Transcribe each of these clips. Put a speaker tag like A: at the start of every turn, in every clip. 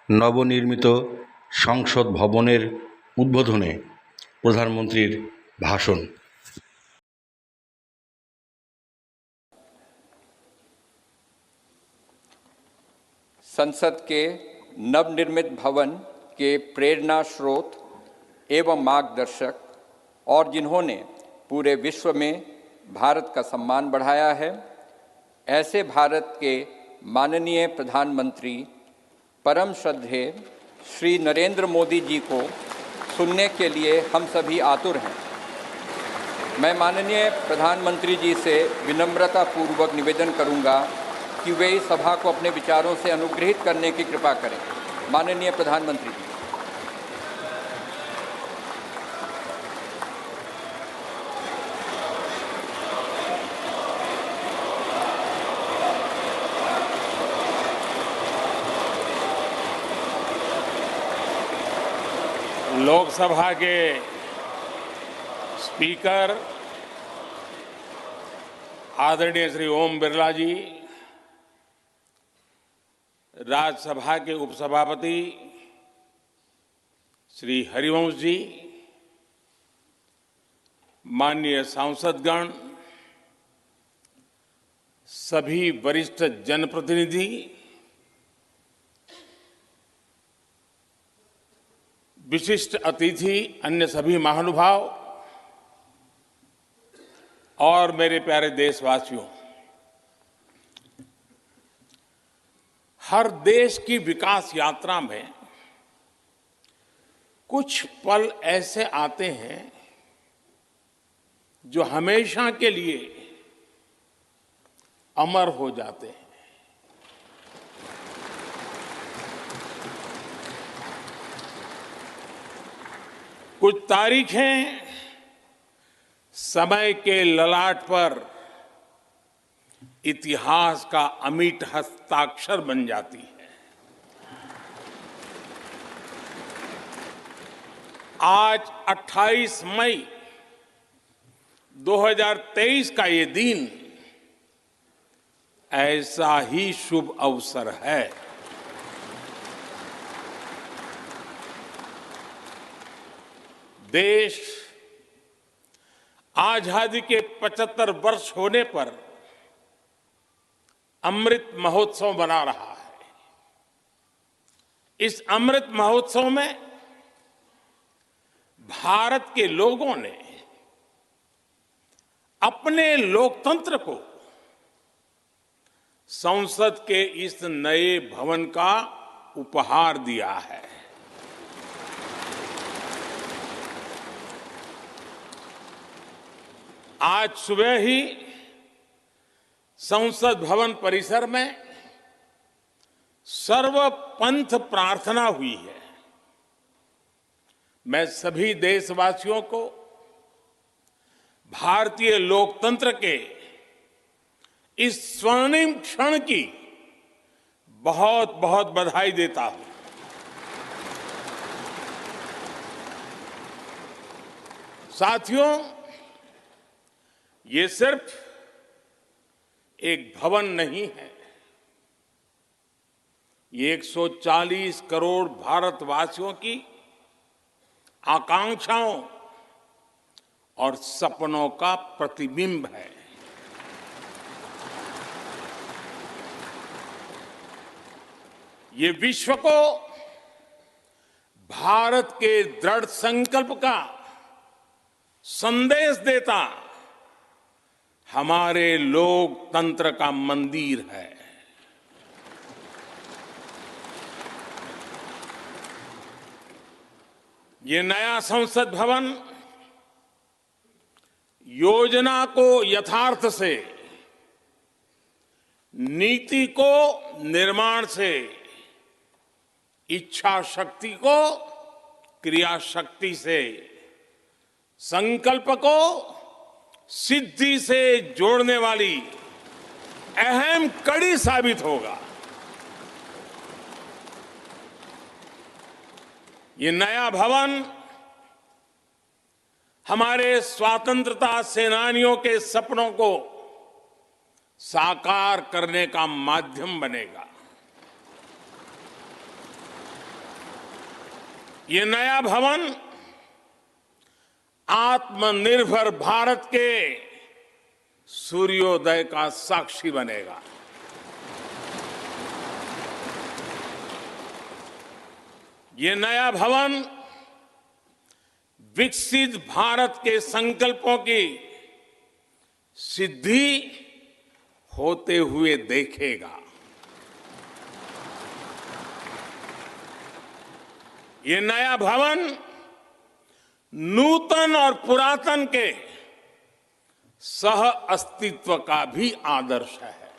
A: নবনির্মিত সংসদ ভবনের উদ্বোধনে প্রধানমন্ত্রীর ভাষণ।
B: संसद के नवनिर्मित भवन के प्रेरणा स्रोत एवं मार्गदर्शक और जिन्होंने पूरे विश्व में भारत का सम्मान बढ़ाया है, ऐसे भारत के माननीय प्रधानमंत्री परम श्रद्धेय श्री नरेंद्र मोदी जी को सुनने के लिए हम सभी आतुर हैं। मैं माननीय प्रधानमंत्री जी से विनम्रतापूर्वक निवेदन करूंगा कि वे इस सभा को अपने विचारों से अनुग्रहित करने की कृपा करें। माननीय प्रधानमंत्री जी।
C: लोकसभा के स्पीकर आदरणीय श्री ओम बिरला जी, राज्यसभा के उपसभापति श्री हरिवंश जी, माननीय सांसदगण, सभी वरिष्ठ जनप्रतिनिधि, विशिष्ट अतिथि, अन्य सभी महानुभाव और मेरे प्यारे देशवासियों, हर देश की विकास यात्रा में कुछ पल ऐसे आते हैं जो हमेशा के लिए अमर हो जाते हैं। कुछ तारीखें समय के ललाट पर इतिहास का अमिट हस्ताक्षर बन जाती है। आज 28 मई 2023 का ये दिन ऐसा ही शुभ अवसर है। देश आजादी के 75 वर्ष होने पर अमृत महोत्सव मना रहा है। इस अमृत महोत्सव में भारत के लोगों ने अपने लोकतंत्र को संसद के इस नए भवन का उपहार दिया है। आज सुबह ही संसद भवन परिसर में सर्वपंथ प्रार्थना हुई है। मैं सभी देशवासियों को भारतीय लोकतंत्र के इस स्वर्णिम क्षण की बहुत बहुत बधाई देता हूं। साथियों, ये सिर्फ एक भवन नहीं है, ये 140 करोड़ भारतवासियों की आकांक्षाओं और सपनों का प्रतिबिंब है। ये विश्व को भारत के दृढ़ संकल्प का संदेश देता हमारे लोकतंत्र का मंदिर है। ये नया संसद भवन योजना को यथार्थ से, नीति को निर्माण से, इच्छा शक्ति को क्रिया शक्ति से, संकल्प को सिद्धि से जोड़ने वाली अहम कड़ी साबित होगा। ये नया भवन हमारे स्वतंत्रता सेनानियों के सपनों को साकार करने का माध्यम बनेगा। ये नया भवन आत्मनिर्भर भारत के सूर्योदय का साक्षी बनेगा। ये नया भवन विकसित भारत के संकल्पों की सिद्धि होते हुए देखेगा। ये नया भवन नूतन और पुरातन के सह अस्तित्व का भी आदर्श है।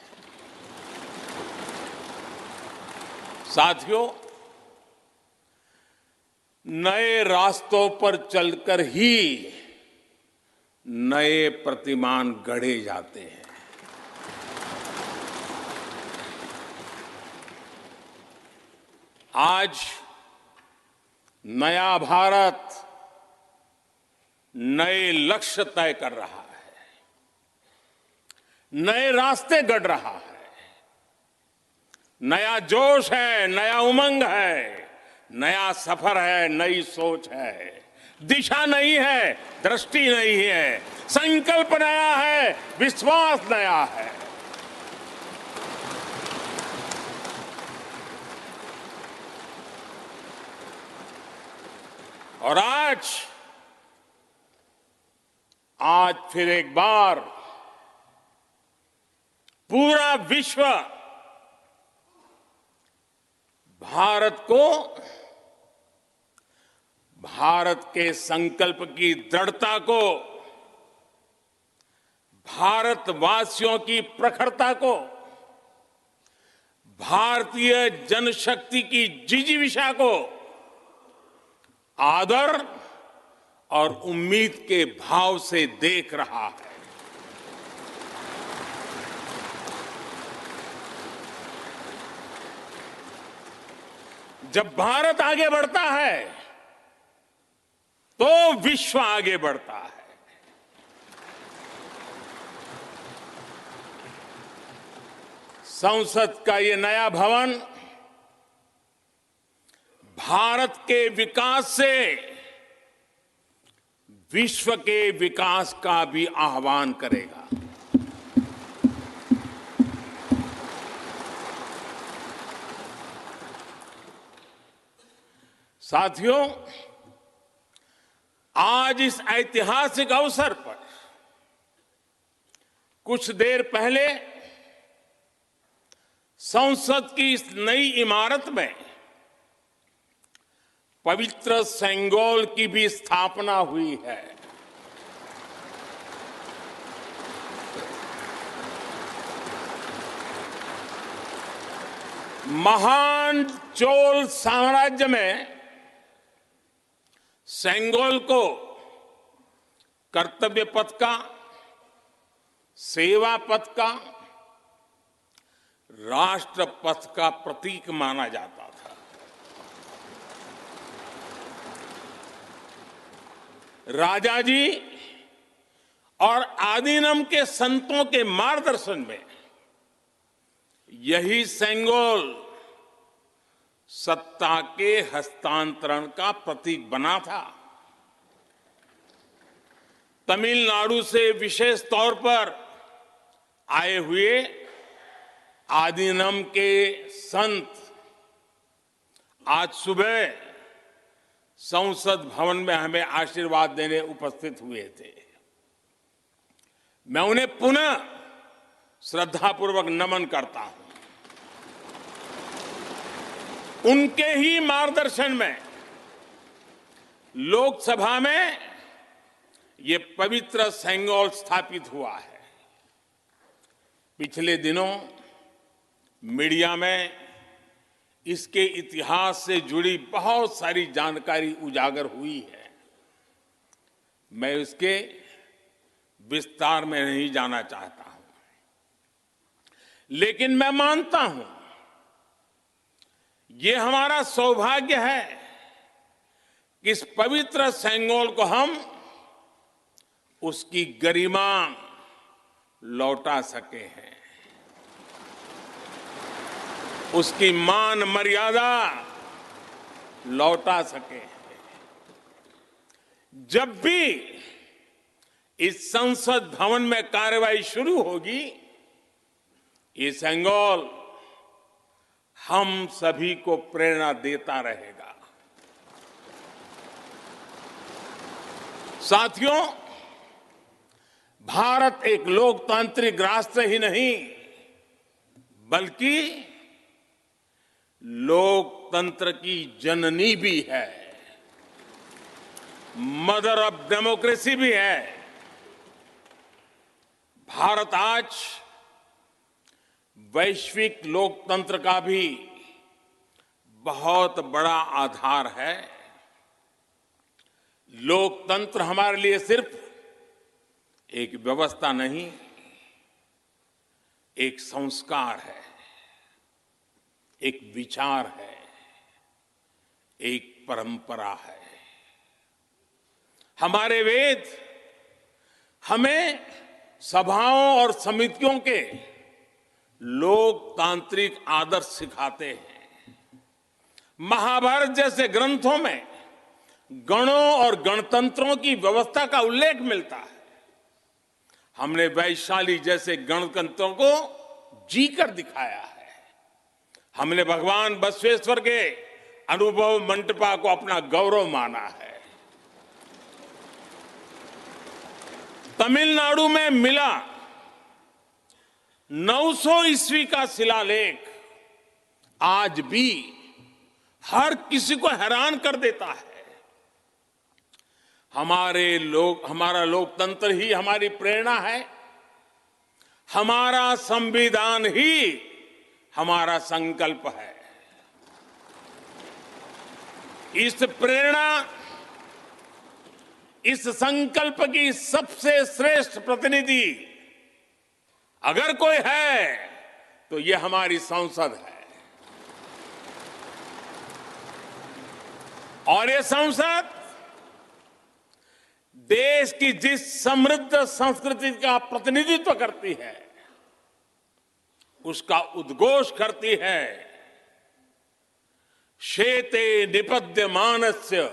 C: साथियों, नए रास्तों पर चलकर ही नए प्रतिमान गढ़े जाते हैं। आज नया भारत नए लक्ष्य तय कर रहा है, नए रास्ते गढ़ रहा है, नया जोश है, नया उमंग है, नया सफर है, नई सोच है, दिशा नई है, दृष्टि नई है, संकल्प नया है, विश्वास नया है। और आज फिर एक बार पूरा विश्व भारत को, भारत के संकल्प की दृढ़ता को, भारतवासियों की प्रखरता को, भारतीय जनशक्ति की जिजीविषा को आदर और उम्मीद के भाव से देख रहा है। जब भारत आगे बढ़ता है तो विश्व आगे बढ़ता है। संसद का ये नया भवन भारत के विकास से विश्व के विकास का भी आह्वान करेगा। साथियों, आज इस ऐतिहासिक अवसर पर कुछ देर पहले संसद की इस नई इमारत में पवित्र सेंगोल की भी स्थापना हुई है। महान चोल साम्राज्य में सेंगोल को कर्तव्य पथ का, सेवा पथ का, राष्ट्र पथ का प्रतीक माना जाता था। राजा जी और आदीनम के संतों के मार्गदर्शन में यही सेंगोल सत्ता के हस्तांतरण का प्रतीक बना था। तमिलनाडु से विशेष तौर पर आए हुए आदीनम के संत आज सुबह संसद भवन में हमें आशीर्वाद देने उपस्थित हुए थे। मैं उन्हें पुनः श्रद्धापूर्वक नमन करता हूं। उनके ही मार्गदर्शन में लोकसभा में ये पवित्र सेंगोल स्थापित हुआ है। पिछले दिनों मीडिया में इसके इतिहास से जुड़ी बहुत सारी जानकारी उजागर हुई है। मैं इसके विस्तार में नहीं जाना चाहता हूं, लेकिन मैं मानता हूं ये हमारा सौभाग्य है कि इस पवित्र सेंगोल को हम उसकी गरिमा लौटा सके हैं, उसकी मान मर्यादा लौटा सके। जब भी इस संसद भवन में कार्रवाई शुरू होगी, ये सेंगोल हम सभी को प्रेरणा देता रहेगा। साथियों, भारत एक लोकतांत्रिक राष्ट्र ही नहीं बल्कि लोकतंत्र की जननी भी है, मदर ऑफ डेमोक्रेसी भी है। भारत आज वैश्विक लोकतंत्र का भी बहुत बड़ा आधार है। लोकतंत्र हमारे लिए सिर्फ एक व्यवस्था नहीं, एक संस्कार है, एक विचार है, एक परंपरा है। हमारे वेद हमें सभाओं और समितियों के लोकतांत्रिक आदर्श सिखाते हैं। महाभारत जैसे ग्रंथों में गणों और गणतंत्रों की व्यवस्था का उल्लेख मिलता है। हमने वैशाली जैसे गणतंत्रों को जीकर दिखाया है। हमने भगवान बसवेश्वर के अनुभव मंटपा को अपना गौरव माना है। तमिलनाडु में मिला 900 ईस्वी का शिलालेख आज भी हर किसी को हैरान कर देता है। हमारा लोकतंत्र ही हमारी प्रेरणा है। हमारा संविधान ही हमारा संकल्प है। इस प्रेरणा, इस संकल्प की सबसे श्रेष्ठ प्रतिनिधि अगर कोई है तो ये हमारी संसद है। और ये संसद देश की जिस समृद्ध संस्कृति का प्रतिनिधित्व करती है, उसका उद्घोष करती है। शेते निपद्यमानस्य,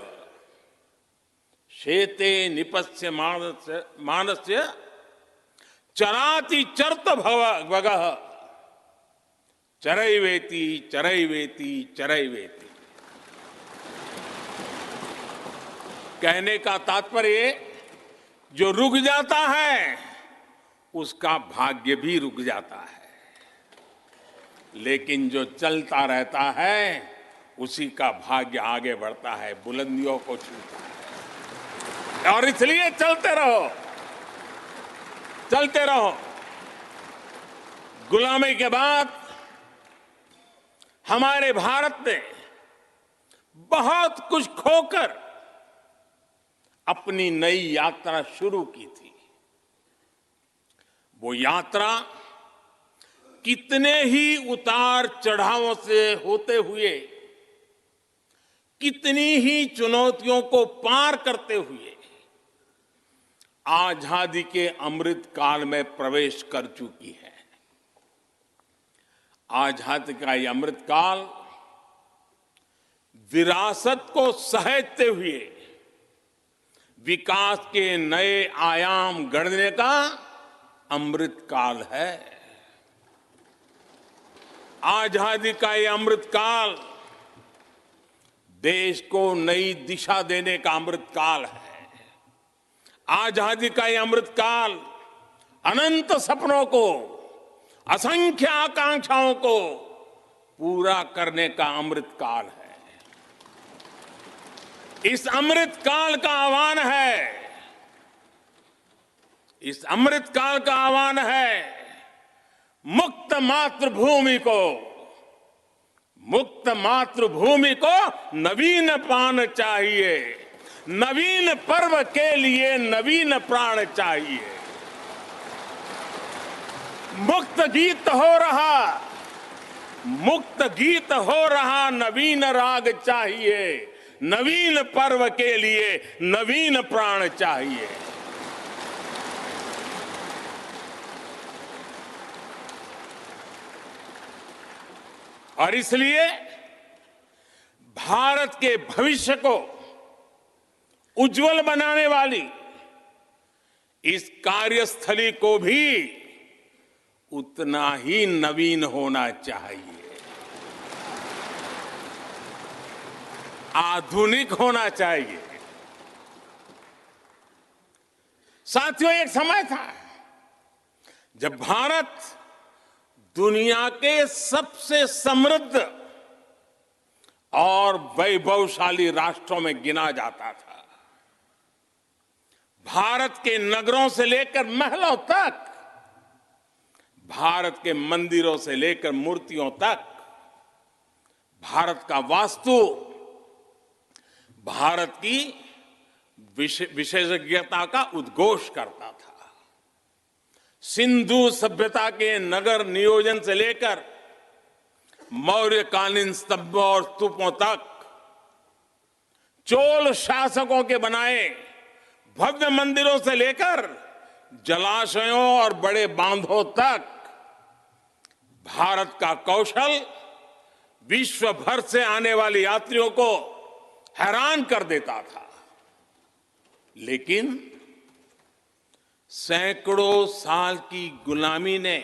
C: शेते निपस्य मानस्य चराति चर्त भगः चरैवेति चरैवेति चरैवेति। कहने का तात्पर्य, जो रुक जाता है उसका भाग्य भी रुक जाता है, लेकिन जो चलता रहता है उसी का भाग्य आगे बढ़ता है, बुलंदियों को छूता है। और इसलिए चलते रहो, चलते रहो। गुलामी के बाद हमारे भारत ने बहुत कुछ खोकर अपनी नई यात्रा शुरू की थी। वो यात्रा कितने ही उतार चढ़ावों से होते हुए, कितनी ही चुनौतियों को पार करते हुए आजादी के अमृत काल में प्रवेश कर चुकी है। आजादी का ये अमृत काल विरासत को सहेजते हुए विकास के नए आयाम गढ़ने का अमृत काल है। आजादी का ये अमृत काल देश को नई दिशा देने का अमृत काल है। आजादी का ये अमृत काल अनंत सपनों को, असंख्य आकांक्षाओं को पूरा करने का अमृत काल है। इस अमृत काल का आह्वान है, इस अमृत काल का आह्वान है मुक्त मातृभूमि को, मुक्त मातृभूमि को नवीन प्राण चाहिए, नवीन पर्व के लिए नवीन प्राण चाहिए। मुक्त गीत हो रहा, मुक्त गीत हो रहा नवीन राग चाहिए, नवीन पर्व के लिए नवीन प्राण चाहिए। और इसलिए भारत के भविष्य को उज्जवल बनाने वाली इस कार्यस्थली को भी उतना ही नवीन होना चाहिए, आधुनिक होना चाहिए। साथियों, एक समय था जब भारत दुनिया के सबसे समृद्ध और वैभवशाली राष्ट्रों में गिना जाता था। भारत के नगरों से लेकर महलों तक, भारत के मंदिरों से लेकर मूर्तियों तक, भारत का वास्तु भारत की विशेषज्ञता का उद्घोष करता था। सिंधु सभ्यता के नगर नियोजन से लेकर मौर्यकालीन स्तंभों और स्तूपों तक, चोल शासकों के बनाए भव्य मंदिरों से लेकर जलाशयों और बड़े बांधों तक, भारत का कौशल विश्व भर से आने वाले यात्रियों को हैरान कर देता था। लेकिन सैकड़ों साल की गुलामी ने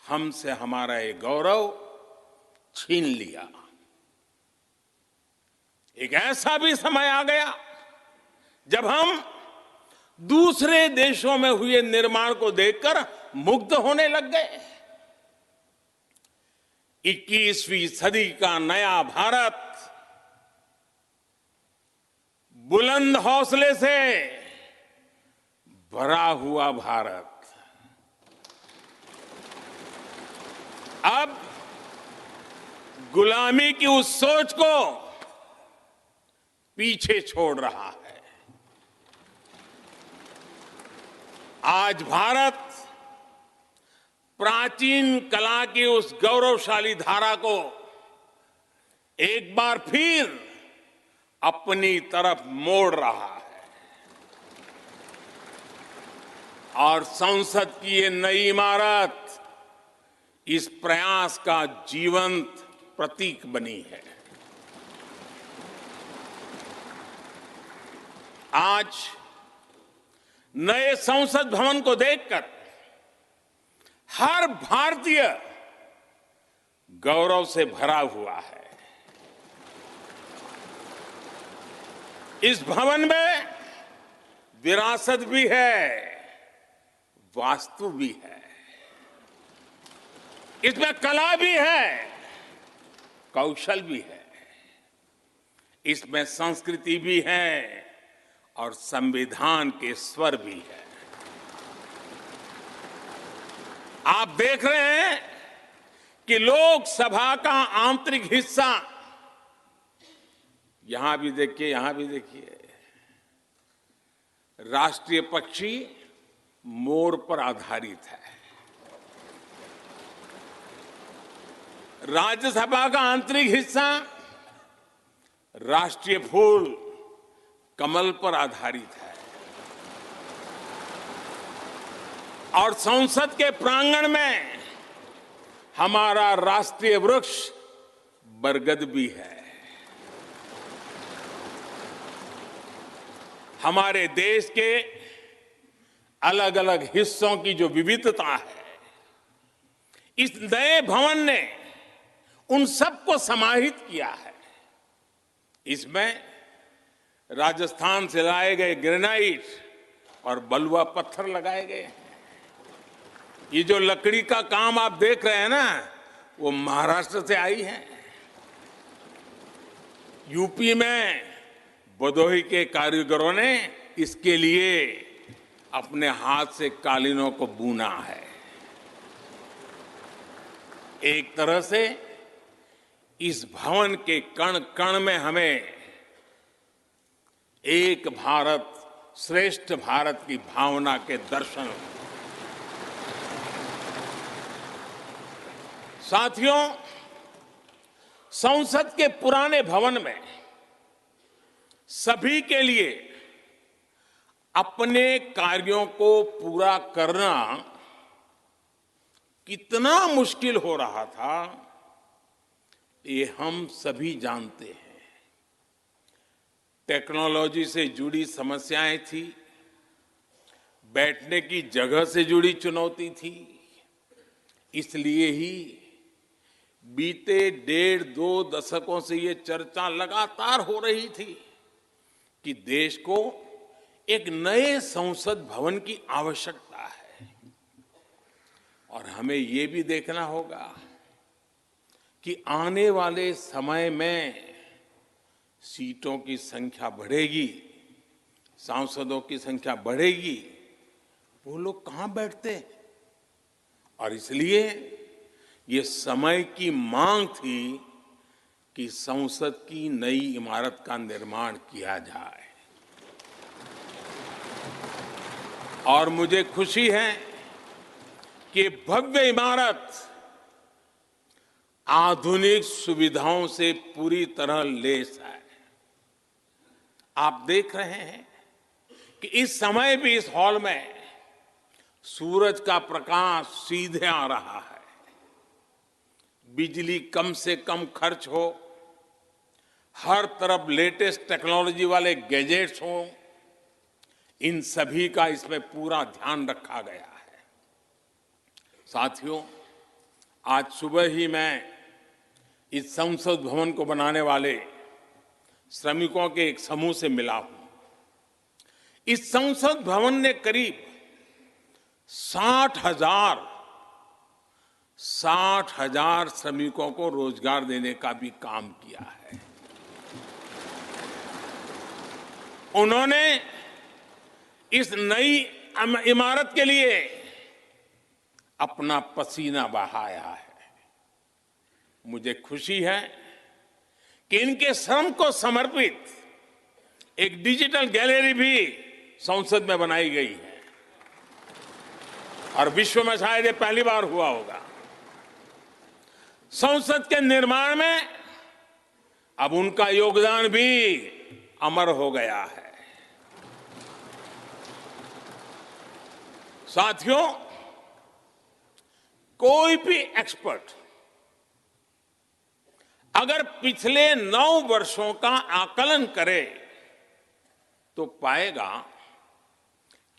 C: हमसे हमारा ये गौरव छीन लिया। एक ऐसा भी समय आ गया जब हम दूसरे देशों में हुए निर्माण को देखकर मुग्ध होने लग गए। 21वीं सदी का नया भारत बुलंद हौसले से भरा हुआ भारत अब गुलामी की उस सोच को पीछे छोड़ रहा है। आज भारत प्राचीन कला की उस गौरवशाली धारा को एक बार फिर अपनी तरफ मोड़ रहा है और संसद की ये नई इमारत इस प्रयास का जीवंत प्रतीक बनी है। आज नए संसद भवन को देखकर हर भारतीय गौरव से भरा हुआ है। इस भवन में विरासत भी है, वास्तु भी है, इसमें कला भी है, कौशल भी है, इसमें संस्कृति भी है और संविधान के स्वर भी है। आप देख रहे हैं कि लोकसभा का आंतरिक हिस्सा, यहां भी देखिए, यहां भी देखिए, राष्ट्रीय पक्षी मोर पर आधारित है। राज्यसभा का आंतरिक हिस्सा राष्ट्रीय फूल कमल पर आधारित है और संसद के प्रांगण में हमारा राष्ट्रीय वृक्ष बरगद भी है। हमारे देश के अलग अलग हिस्सों की जो विविधता है, इस नए भवन ने उन सबको समाहित किया है। इसमें राजस्थान से लाए गए ग्रेनाइट और बलुआ पत्थर लगाए गए हैं। ये जो लकड़ी का काम आप देख रहे हैं ना, वो महाराष्ट्र से आई है। यूपी में भदोही के कारीगरों ने इसके लिए अपने हाथ से कालीनों को बुना है। एक तरह से इस भवन के कण कण में हमें एक भारत श्रेष्ठ भारत की भावना के दर्शन हुए। साथियों, संसद के पुराने भवन में सभी के लिए अपने कार्यों को पूरा करना कितना मुश्किल हो रहा था, ये हम सभी जानते हैं। टेक्नोलॉजी से जुड़ी समस्याएं थी, बैठने की जगह से जुड़ी चुनौती थी। इसलिए ही बीते 1.5-2 दशकों से ये चर्चा लगातार हो रही थी कि देश को एक नए संसद भवन की आवश्यकता है। और हमें ये भी देखना होगा कि आने वाले समय में सीटों की संख्या बढ़ेगी, सांसदों की संख्या बढ़ेगी, वो लोग कहां बैठते हैं? और इसलिए ये समय की मांग थी कि संसद की नई इमारत का निर्माण किया जाए। और मुझे खुशी है कि भव्य इमारत आधुनिक सुविधाओं से पूरी तरह लैस है। आप देख रहे हैं कि इस समय भी इस हॉल में सूरज का प्रकाश सीधे आ रहा है, बिजली कम से कम खर्च हो, हर तरफ लेटेस्ट टेक्नोलॉजी वाले गैजेट्स हों, इन सभी का इसमें पूरा ध्यान रखा गया है। साथियों, आज सुबह ही मैं इस संसद भवन को बनाने वाले श्रमिकों के एक समूह से मिला हूं। इस संसद भवन ने करीब 60,000 श्रमिकों को रोजगार देने का भी काम किया है। उन्होंने इस नई इमारत के लिए अपना पसीना बहाया है। मुझे खुशी है कि इनके श्रम को समर्पित एक डिजिटल गैलरी भी संसद में बनाई गई है और विश्व में शायद ये पहली बार हुआ होगा। संसद के निर्माण में अब उनका योगदान भी अमर हो गया है। साथियों, कोई भी एक्सपर्ट अगर पिछले 9 वर्षों का आकलन करे तो पाएगा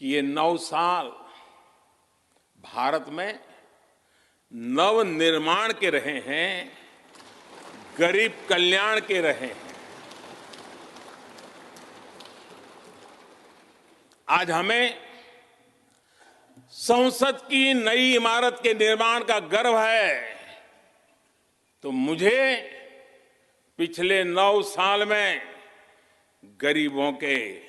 C: कि ये 9 साल भारत में नव निर्माण के रहे हैं, गरीब कल्याण के रहे हैं। आज हमें संसद की नई इमारत के निर्माण का गर्व है, तो मुझे पिछले 9 साल में गरीबों के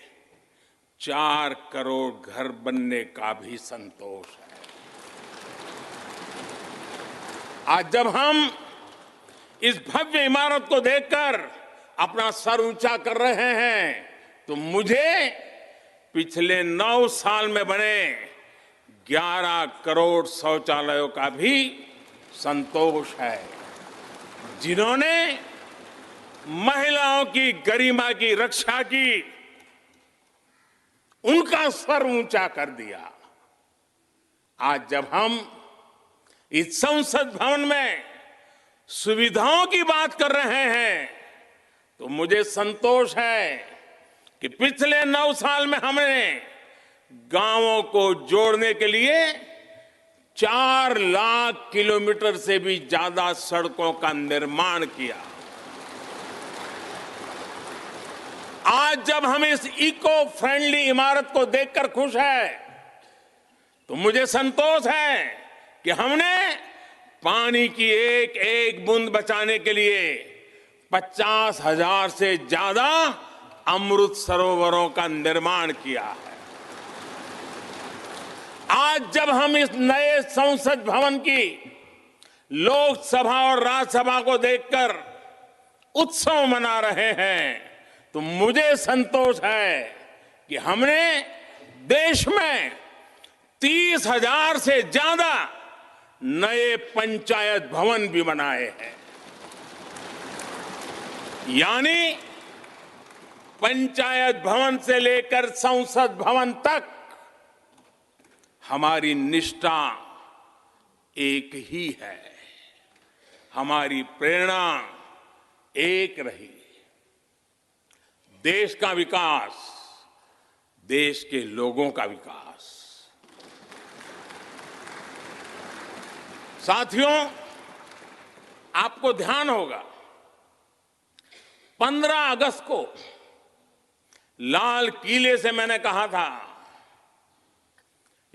C: 4 करोड़ घर बनने का भी संतोष है। आज जब हम इस भव्य इमारत को देखकर अपना सर ऊंचा कर रहे हैं, तो मुझे पिछले 9 साल में बने 11 करोड़ शौचालयों का भी संतोष है, जिन्होंने महिलाओं की गरिमा की रक्षा की, उनका सर ऊंचा कर दिया। आज जब हम इस संसद भवन में सुविधाओं की बात कर रहे हैं, तो मुझे संतोष है कि पिछले 9 साल में हमने गांवों को जोड़ने के लिए 4 लाख किलोमीटर से भी ज्यादा सड़कों का निर्माण किया। आज जब हम इस इको फ्रेंडली इमारत को देखकर खुश है, तो मुझे संतोष है कि हमने पानी की एक एक बूंद बचाने के लिए 50,000 से ज्यादा अमृत सरोवरों का निर्माण किया है। आज जब हम इस नए संसद भवन की लोकसभा और राज्यसभा को देखकर उत्सव मना रहे हैं, तो मुझे संतोष है कि हमने देश में 30,000 से ज्यादा नए पंचायत भवन भी बनाए हैं। यानी पंचायत भवन से लेकर संसद भवन तक हमारी निष्ठा एक ही है, हमारी प्रेरणा एक रही। देश का विकास, देश के लोगों का विकास। साथियों, आपको ध्यान होगा 15 अगस्त को लाल किले से मैंने कहा था,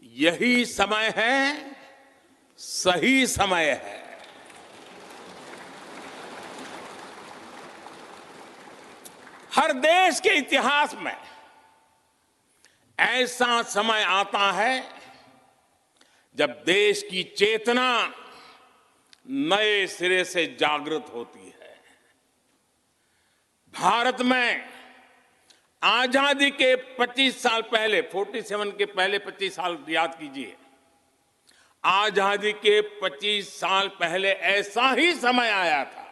C: यही समय है, सही समय है। हर देश के इतिहास में ऐसा समय आता है जब देश की चेतना नए सिरे से जागृत होती है। भारत में आजादी के 25 साल पहले, 47 के पहले 25 साल याद कीजिए, आजादी के 25 साल पहले ऐसा ही समय आया था।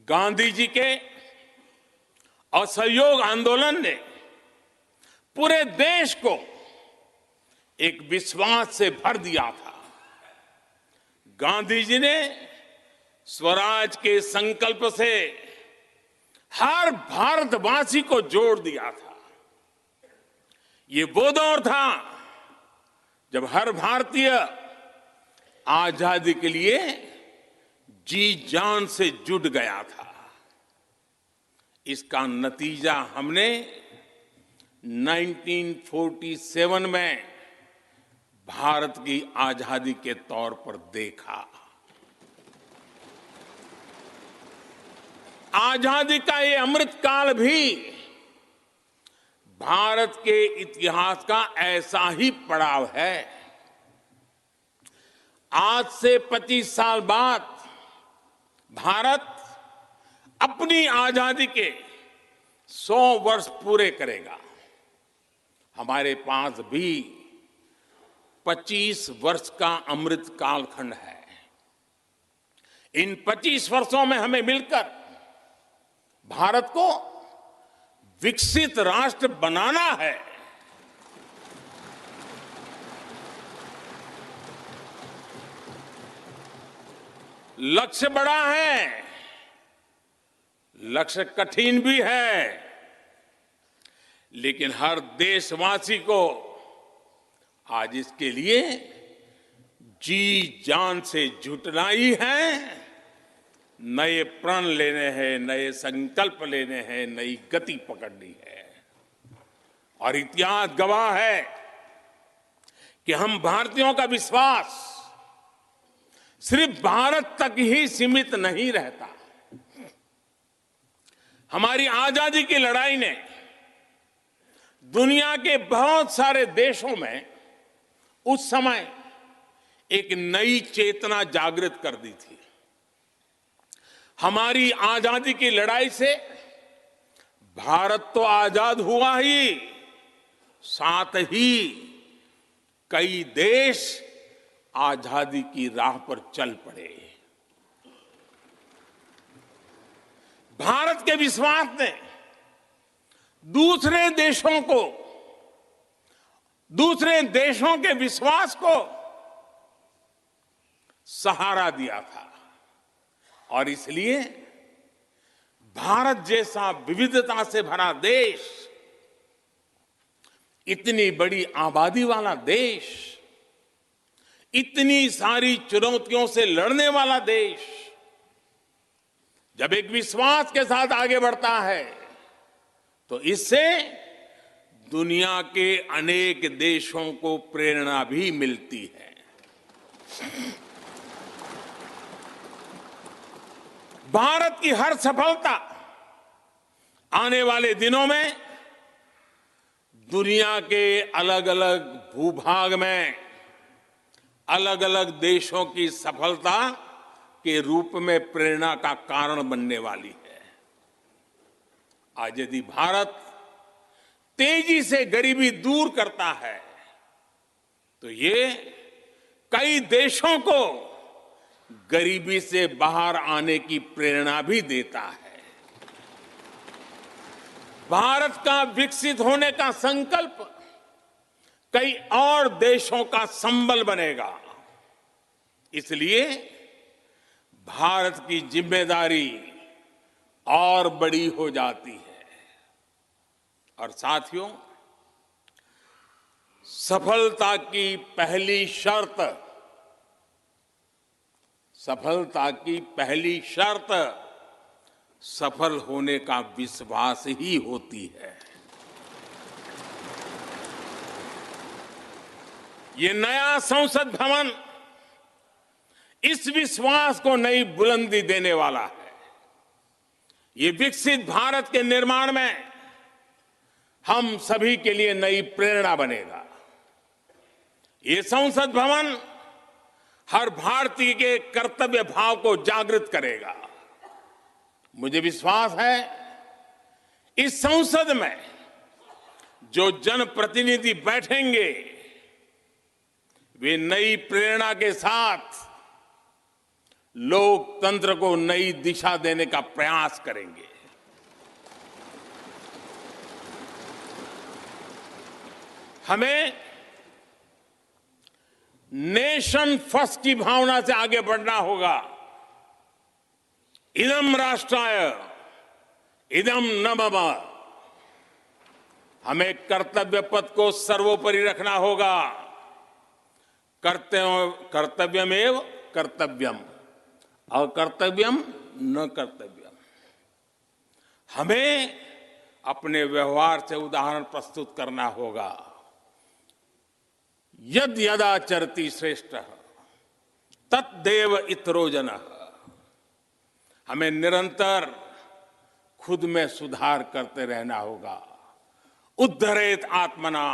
C: गांधी जी के असहयोग आंदोलन ने पूरे देश को एक विश्वास से भर दिया था। गांधी जी ने स्वराज के संकल्प से हर भारतवासी को जोड़ दिया था। ये वो दौर था जब हर भारतीय आजादी के लिए जी जान से जुट गया था। इसका नतीजा हमने 1947 में भारत की आजादी के तौर पर देखा। आजादी का ये अमृत काल भी भारत के इतिहास का ऐसा ही पड़ाव है। आज से 25 साल बाद भारत अपनी आजादी के 100 वर्ष पूरे करेगा। हमारे पास भी 25 वर्ष का अमृत कालखंड है। इन 25 वर्षों में हमें मिलकर भारत को विकसित राष्ट्र बनाना है। लक्ष्य बड़ा है, लक्ष्य कठिन भी है, लेकिन हर देशवासी को आज इसके लिए जी जान से जुटना ही है। नए प्रण लेने हैं, नए संकल्प लेने हैं, नई गति पकड़नी है। और इतिहास गवाह है कि हम भारतीयों का विश्वास सिर्फ भारत तक ही सीमित नहीं रहता। हमारी आजादी की लड़ाई ने दुनिया के बहुत सारे देशों में उस समय एक नई चेतना जागृत कर दी थी। हमारी आजादी की लड़ाई से भारत तो आजाद हुआ ही, साथ ही कई देश आजादी की राह पर चल पड़े। भारत के विश्वास ने दूसरे देशों के विश्वास को सहारा दिया था। और इसलिए भारत जैसा विविधता से भरा देश, इतनी बड़ी आबादी वाला देश, इतनी सारी चुनौतियों से लड़ने वाला देश जब एक विश्वास के साथ आगे बढ़ता है तो इससे दुनिया के अनेक देशों को प्रेरणा भी मिलती है। भारत की हर सफलता आने वाले दिनों में दुनिया के अलग अलग भूभाग में अलग अलग देशों की सफलता के रूप में प्रेरणा का कारण बनने वाली है। आज यदि भारत तेजी से गरीबी दूर करता है तो ये कई देशों को गरीबी से बाहर आने की प्रेरणा भी देता है। भारत का विकसित होने का संकल्प कई और देशों का संबल बनेगा। इसलिए भारत की जिम्मेदारी और बड़ी हो जाती है। और साथियों, सफलता की पहली शर्त सफल होने का विश्वास ही होती है। ये नया संसद भवन इस विश्वास को नई बुलंदी देने वाला है। ये विकसित भारत के निर्माण में हम सभी के लिए नई प्रेरणा बनेगा। ये संसद भवन हर भारतीय के कर्तव्य भाव को जागृत करेगा। मुझे विश्वास है इस संसद में जो जनप्रतिनिधि बैठेंगे वे नई प्रेरणा के साथ लोकतंत्र को नई दिशा देने का प्रयास करेंगे। हमें नेशन फर्स्ट की भावना से आगे बढ़ना होगा। इदम राष्ट्राय इदम न मम। हमें कर्तव्य पथ को सर्वोपरि रखना होगा। कर्तव्यमेव कर्तव्यम, अकर्तव्यम न कर्तव्यम। हमें अपने व्यवहार से उदाहरण प्रस्तुत करना होगा। यद यदाचरति श्रेष्ठः तद्देव इतरो जनः। हमें निरंतर खुद में सुधार करते रहना होगा। उद्धरेत आत्मना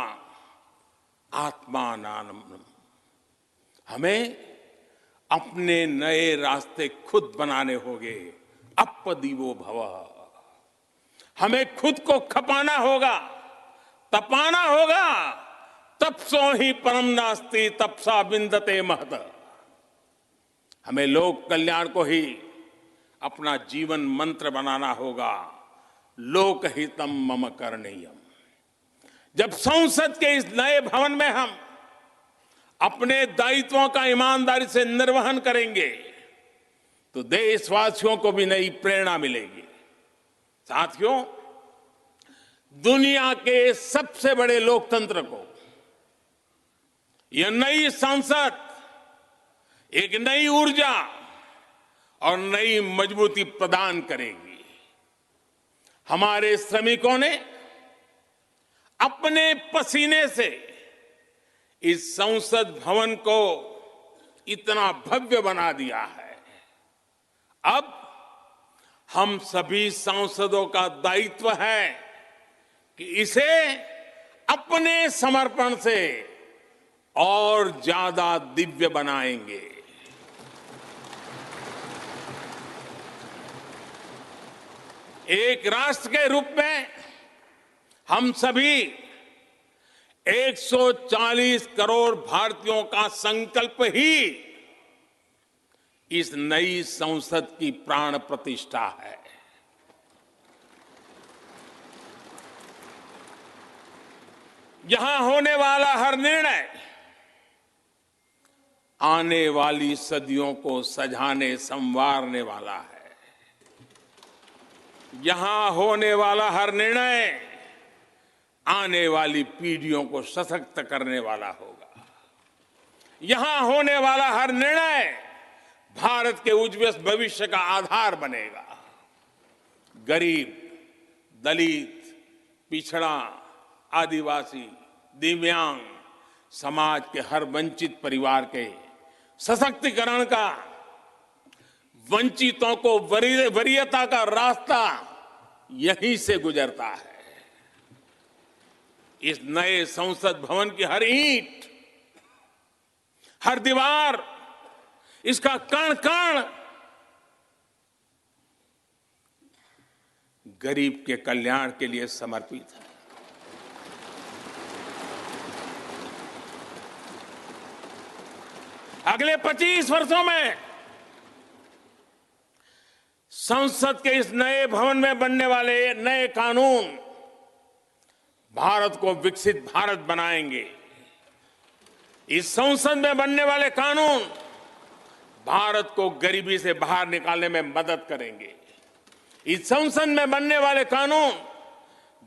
C: आत्मानाम। हमें अपने नए रास्ते खुद बनाने होंगे। अपदीवो भवः। हमें खुद को खपाना होगा, तपाना होगा। तपसो ही परम नास्ति तपसा बिंदते महत। हमें लोक कल्याण को ही अपना जीवन मंत्र बनाना होगा। लोकहितम मम करणीयम। जब संसद के इस नए भवन में हम अपने दायित्वों का ईमानदारी से निर्वहन करेंगे तो देशवासियों को भी नई प्रेरणा मिलेगी। साथियों, दुनिया के सबसे बड़े लोकतंत्र को यह नई संसद एक नई ऊर्जा और नई मजबूती प्रदान करेगी। हमारे श्रमिकों ने अपने पसीने से इस संसद भवन को इतना भव्य बना दिया है। अब हम सभी सांसदों का दायित्व है कि इसे अपने समर्पण से और ज्यादा दिव्य बनाएंगे। एक राष्ट्र के रूप में हम सभी 140 करोड़ भारतीयों का संकल्प ही इस नई संसद की प्राण प्रतिष्ठा है। यहां होने वाला हर निर्णय आने वाली सदियों को सजाने संवारने वाला है। यहां होने वाला हर निर्णय आने वाली पीढ़ियों को सशक्त करने वाला होगा। यहां होने वाला हर निर्णय भारत के उज्जवल भविष्य का आधार बनेगा। गरीब, दलित, पिछड़ा, आदिवासी, दिव्यांग समाज के हर वंचित परिवार के सशक्तिकरण का, वंचितों को वरीयता का रास्ता यहीं से गुजरता है। इस नए संसद भवन की हर ईंट, हर दीवार, इसका कण कण गरीब के कल्याण के लिए समर्पित है। अगले 25 वर्षों में संसद के इस नए भवन में बनने वाले नए कानून भारत को विकसित भारत बनाएंगे। इस संसद में बनने वाले कानून भारत को गरीबी से बाहर निकालने में मदद करेंगे। इस संसद में बनने वाले कानून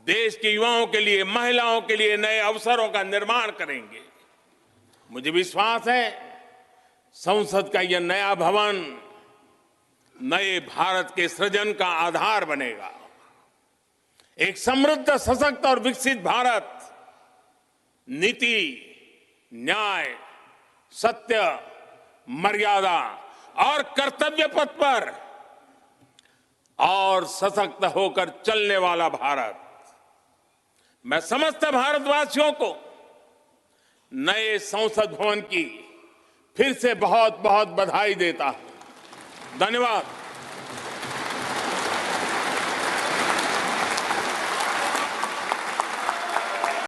C: देश के युवाओं के लिए, महिलाओं के लिए नए अवसरों का निर्माण करेंगे। मुझे विश्वास है संसद का यह नया भवन नए भारत के सृजन का आधार बनेगा। एक समृद्ध, सशक्त और विकसित भारत नीति, न्याय, सत्य, मर्यादा और कर्तव्य पथ पर और सशक्त होकर चलने वाला भारत। मैं समस्त भारतवासियों को नए संसद भवन की फिर से बहुत बहुत बधाई देता हूं। धन्यवाद।